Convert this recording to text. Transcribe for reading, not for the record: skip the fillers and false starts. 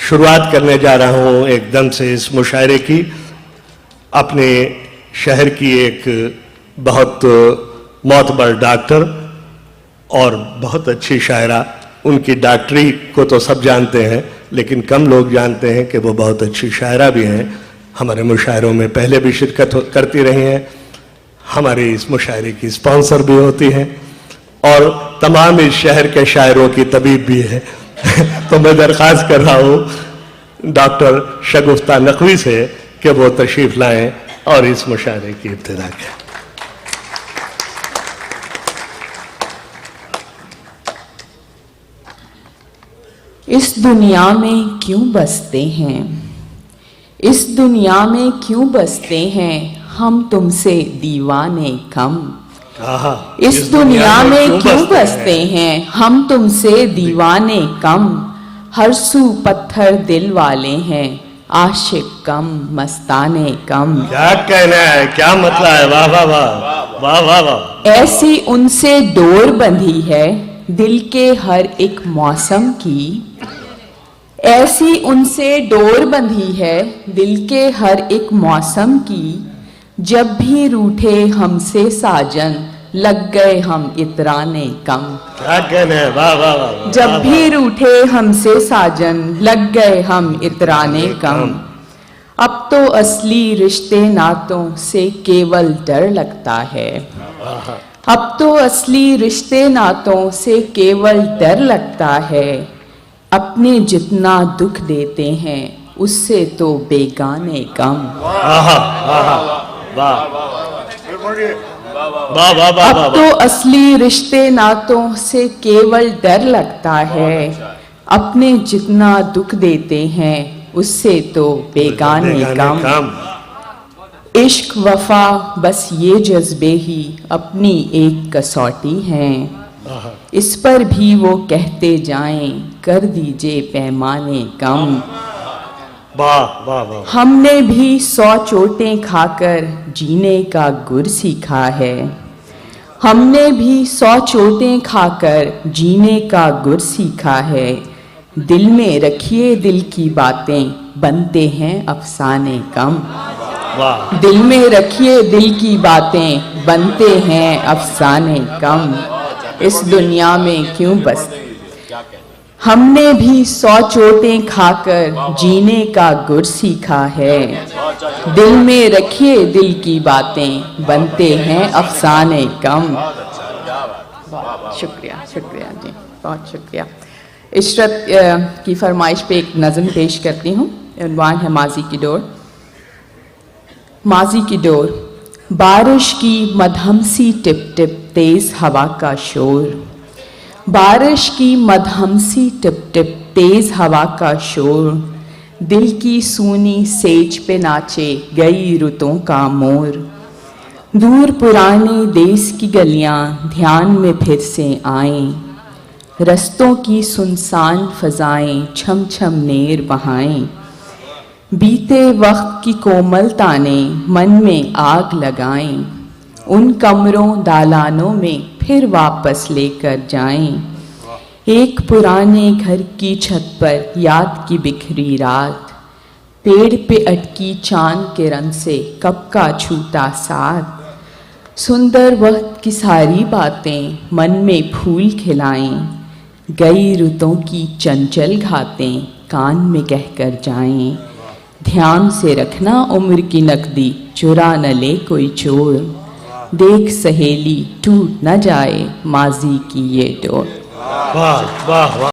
शुरुआत करने जा रहा हूँ एकदम से इस मुशायरे की। अपने शहर की एक बहुत मोतबर डॉक्टर और बहुत अच्छी शायरा, उनकी डॉक्टरी को तो सब जानते हैं लेकिन कम लोग जानते हैं कि वो बहुत अच्छी शायरा भी हैं। हमारे मुशायरों में पहले भी शिरकत करती रही हैं, हमारे इस मुशायरे की स्पॉन्सर भी होती हैं और तमाम इस शहर के शायरों की तबीब भी है। तो मैं दरख्वास्त कर रहा हूँ डॉक्टर शगुफ्ता नकवी से कि वो तशरीफ़ लाएं और इस मुशायरे की इब्तिदा करें। इस दुनिया में क्यों बसते हैं, इस दुनिया में क्यों बसते हैं हम तुमसे दीवाने कम। इस दुनिया में क्यों बसते हैं हम तुमसे दीवाने कम। हर सू पत्थर दिल वाले हैं आशिक कम मस्ताने कम। क्या कहना है, क्या मतलब है, वाह वाह वाह वाह वाह वाह। ऐसी उनसे डोर बंधी है दिल के हर एक मौसम की, ऐसी उनसे डोर बंधी है दिल के हर एक मौसम की। जब भी रूठे हमसे साजन लग गए हम इतराने कम। क्या कहना है, वाह वाह वाह। जब भी रूठे हमसे साजन लग गए हम इतराने कम। अब तो असली रिश्ते नातों से केवल डर लगता है, अब तो असली रिश्ते नातों से केवल डर लगता है। अपने जितना दुख देते हैं उससे तो बेगाने कम। अब तो असली रिश्ते नातों से केवल डर लगता है। अपने जितना दुख देते हैं उससे तो बेगाने कम। इश्क वफा बस ये जज्बे ही अपनी एक कसौटी हैं, इस पर भी वो कहते जाएं कर दीजिए पैमाने कम। वाह वाह वाह। हमने भी 100 चोटें खाकर जीने का गुर सीखा है, हमने भी 100 चोटें खाकर जीने का गुर सीखा है। दिल में रखिए दिल की बातें बनते हैं अफसाने कम। दिल में रखिए दिल की बातें बनते हैं अफसाने कम। इस दुनिया में क्यों बसते, हमने भी 100 चोटें खाकर जीने का गुर सीखा है। दिल में रखिए दिल की बातें बनते हैं अफसाने कम। शुक्रिया शुक्रिया जी, बहुत शुक्रिया। इशरत की फरमाइश पे एक नज़म पेश करती हूँ। उन्वान है माजी की डोर। माजी की डोर। बारिश की मधमसी टिप टिप तेज हवा का शोर, बारिश की मधमसी टिप टिप तेज हवा का शोर। दिल की सूनी सेज पे नाचे गई रुतों का मोर। दूर पुराने देश की गलियां ध्यान में फिर से आएं, रस्तों की सुनसान फजाएं छम छम नेर बहाएं। बीते वक्त की कोमलता ने मन में आग लगाएं, उन कमरों दालानों में फिर वापस लेकर जाएं। एक पुराने घर की छत पर याद की बिखरी रात, पेड़ पे अटकी चांद के रंग से कब का छूटा साथ। सुंदर वक्त की सारी बातें मन में फूल खिलाएं, गई रुतों की चंचल घातें कान में कहकर जाएं। ध्यान से रखना उम्र की नकदी चुरा न ले कोई चोर, देख सहेली टूट न जाए माजी की ये डोर। वाह वाह वाह।